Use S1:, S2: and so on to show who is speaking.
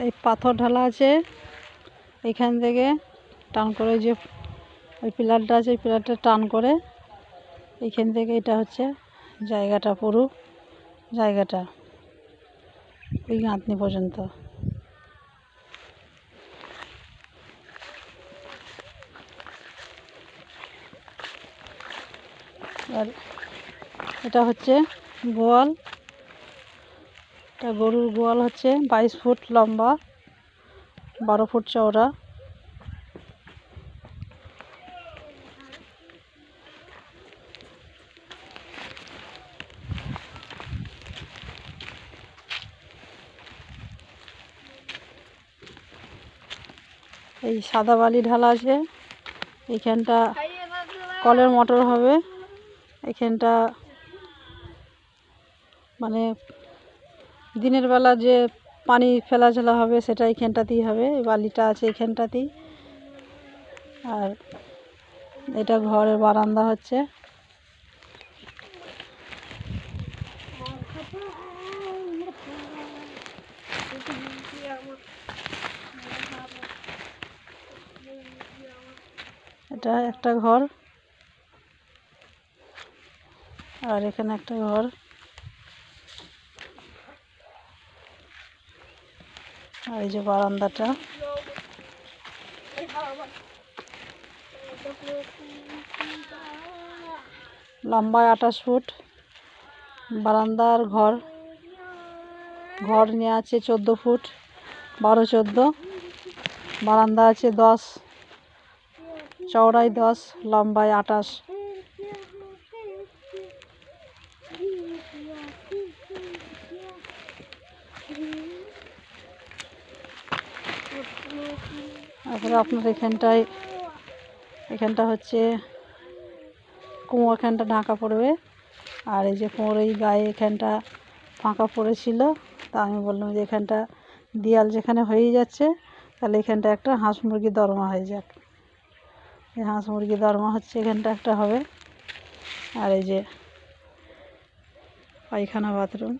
S1: এই পাথর ঢালা আছে, এখান থেকে টান করে যে ওই পিলারটা আছে ওই পিলারটা টান করে এইখান থেকে এটা হচ্ছে জায়গাটা, পুরো জায়গাটা ওই গাঁথনি পর্যন্ত। আর এটা হচ্ছে গোয়াল, এটা গরুর গোয়াল হচ্ছে 22 ফুট লম্বা, 12 ফুট চওড়া। এই সাদা বালি ঢালা আছে, এইখানটা কলের মোটর হবে, এখানটা মানে দিনের বেলা যে পানি ফেলাঝোলা হবে সেটা এইখানটাতেই হবে, এই বালিটা আছে এইখানটাতেই। আর এটা ঘরের বারান্দা হচ্ছে। এটা একটা ঘর, আর এখানে একটা ঘর, আর এই যে বারান্দাটা। লম্বায় 28 ফুট, বারান্দার ঘর নিয়ে আছে 14 ফুট, 12-14। বারান্দা আছে 10, চওড়ায় 10, লম্বায় 28। তারপরে আপনার এখানটা হচ্ছে কুঁয়ো, এখানটা ঢাকা পড়বে। আর এই যে কুঁয়োর এই গায়ে এখানটা ফাঁকা পড়েছিল, তা আমি বললাম যে এখানটা দেয়াল যেখানে হয়ে যাচ্ছে তাহলে এখানটা একটা হাঁস মুরগি দরমা হয়ে যাক। এই হাঁস মুরগি দরমা হচ্ছে এখানটা একটা হবে। আর এই যে পায়খানা বাথরুম।